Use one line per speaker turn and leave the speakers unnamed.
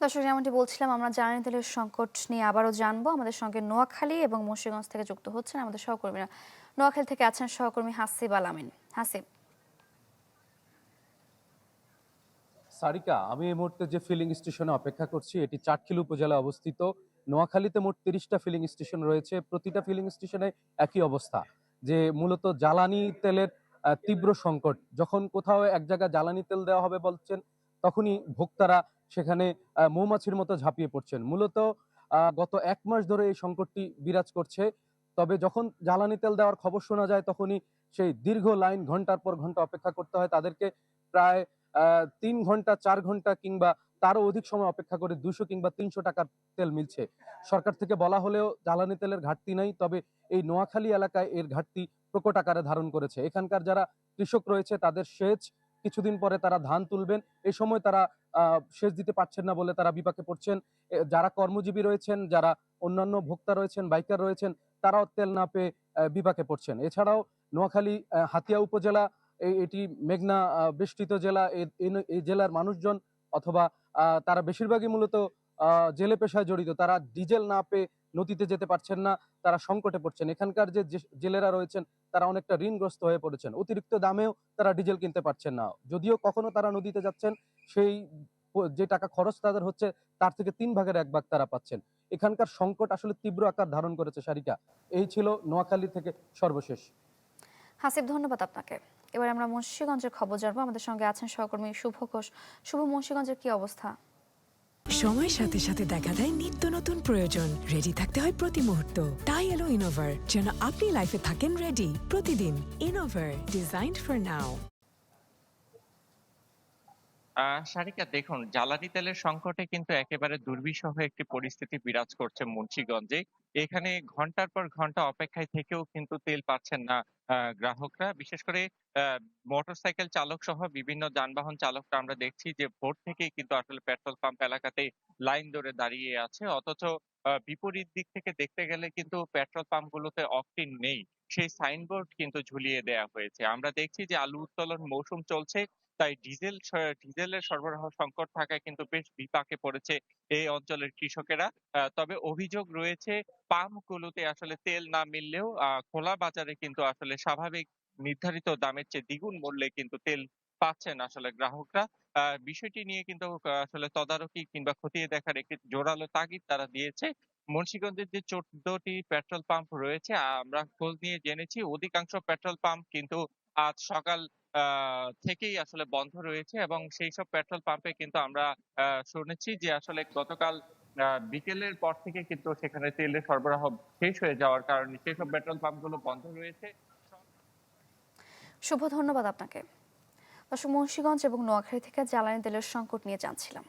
দর্শক, যেমনটি বলছিলাম, আমরা জ্বালানি তেলের সংকট নিয়ে আবারও জানবো। আমাদের সঙ্গে নোয়াখালী এবং মুন্সিগঞ্জ থেকে যুক্ত হচ্ছেন আমাদের সহকর্মীরা। নোয়াখালী থেকে আছেন সহকর্মী হাসিব আল আমিন। হাসিব।
সারিকা, আমি এই মুহূর্তে যে ফিলিং স্টেশনে অপেক্ষা করছি এটি চাটখিল উপজেলায় অবস্থিত। নোয়াখালীতে মোট 30টা ফিলিং স্টেশন রয়েছে। প্রতিটা ফিলিং স্টেশনে একই অবস্থা, যে মূলত জ্বালানি তেলের তীব্র সংকট। যখন কোথাও এক জায়গায় জ্বালানি তেল দেওয়া হবে বলছেন, তখনই ভোক্তারা সেখানে মৌমাছির মতো ঝাঁপিয়ে পড়ছেন। মূলত গত 1 মাস ধরে এই সংকটটি বিরাজ করছে। তবে যখন জ্বালানি তেল দেওয়ার খবর শোনা যায়, তখনই সেই দীর্ঘ লাইন, ঘন্টার পর ঘন্টা অপেক্ষা করতে হয় তাদেরকে। প্রায় 3 ঘন্টা, 4 ঘন্টা কিংবা তারও অধিক সময় অপেক্ষা করে 200 কিংবা 300 টাকার তেল মিলছে। সরকার থেকে বলা হলেও জ্বালানি তেলের ঘাটতি নাই, তবে এই নোয়াখালী এলাকায় এর ঘাটতি প্রকট আকারে ধারণ করেছে। এখানকার যারা কৃষক রয়েছে তাদের সেচ, কিছুদিন পরে তারা ধান তুলবেন, এই সময় তারা সেচ দিতে পারছেন না বলে তারা বিপাকে পড়ছেন। যারা কর্মজীবী রয়েছেন, যারা অন্যান্য ভোক্তা রয়েছেন, বাইকার রয়েছেন, তারাও তেল না পেয়ে বিপাকে পড়ছেন। এছাড়াও নোয়াখালী হাতিয়া উপজেলা, এটি মেঘনা বেষ্টিত জেলা। এই জেলার মানুষজন অথবা তারা বেশিরভাগই মূলত জেলে পেশায় জড়িত। তারা ডিজেল না পেয়ে নদীতে যেতে পারছেন না, তারা সংকটে পড়ছেন। এখানকার যে জেলেরা রয়েছেন তারা অনেকটা ঋণগ্রস্ত হয়ে পড়েছেন। অতিরিক্ত দামেও তারা ডিজেল কিনতে পারছেন না। যদিও কখনো তারা নদীতে যাচ্ছেন, সেই যে টাকা খরচ তাদের হচ্ছে তার থেকে 3 ভাগের 1 ভাগ তারা পাচ্ছেন। এখানকার সংকট আসলে তীব্র আকার ধারণ করেছে। সারিকা, এই ছিল নোয়াখালী থেকে সর্বশেষ।
হাসিব, ধন্যবাদ আপনাকে। এবার আমরা মুন্সিগঞ্জের খবর জানবো। আমাদের সঙ্গে আছেন সহকর্মী শুভ ঘোষ। শুভ, মুন্সিগঞ্জের কি অবস্থা?
সময়ের সাথে সাথে দেখা দেয় নিত্য নতুন প্রয়োজন। রেডি থাকতে হয় প্রতি মুহূর্ত। তাই এলো ইনোভার, যেন আপনি লাইফে থাকেন রেডি প্রতিদিন। Innova, designed for now.
Sarika, দেখুন, জ্বালানি তেলের সংকটে কিন্তু একেবারে দুর্বিষহ একটি পরিস্থিতি বিরাজ করছে মুন্সিগঞ্জে। এখানে ঘন্টার পর ঘন্টা অপেক্ষায় থেকেও কিন্তু তেল পাচ্ছেন না গ্রাহকরা। বিশেষ করে মোটরসাইকেল চালক সহ বিভিন্ন যানবাহন চালকরা আমরা দেখছি যে ভোর থেকেই কিন্তু আসলে পেট্রোল পাম্প এলাকাতে লাইন ধরে দাঁড়িয়ে আছে। অথচ বিপরীত দিক থেকে দেখতে গেলে কিন্তু পেট্রোল পাম্পগুলোতে অকটেন নেই, সেই সাইনবোর্ড কিন্তু ঝুলিয়ে দেয়া হয়েছে। আমরা দেখছি যে আলু উত্তোলন মৌসুম চলছে, তাই ডিজেলের সরবরাহ সংকট থাকায় কিন্তু বেশ বিপাকে পড়েছে এই অঞ্চলের কৃষকেরা। তবে অভিযোগ রয়েছে, পাম্পগুলোতে আসলে তেল না মিললেও খোলা বাজারে কিন্তু আসলে স্বাভাবিক নির্ধারিত দামের চেয়ে দ্বিগুণ মূল্যে কিন্তু তেল পাচ্ছেন আসলে গ্রাহকরা। বিষয়টি নিয়ে কিন্তু আসলে তদারকি কিংবা খতিয়ে দেখার একটি জোরালো তাগিদ তারা দিয়েছে। মুন্সিগঞ্জের যে 14টি পেট্রোল পাম্প রয়েছে, আমরা খোঁজ নিয়ে জেনেছি অধিকাংশ পেট্রোল পাম্প কিন্তু আজ সকাল থেকেই আসলে বন্ধ রয়েছে, এবং সেইসব পেট্রোল পাম্পে কিন্তু আমরা শুনেছি যে আসলে গতকাল বিকেলের পর থেকে কিন্তু সেখানে তেলের সরবরাহ শেষ হয়ে যাওয়ার কারণে সেসব পেট্রোল পাম্পগুলো বন্ধ রয়েছে।
শুভ, ধন্যবাদ আপনাকে। দর্শক, মুন্সিগঞ্জ এবং নোয়াখালী থেকে জ্বালানি তেলের সংকট নিয়ে জানছিলাম।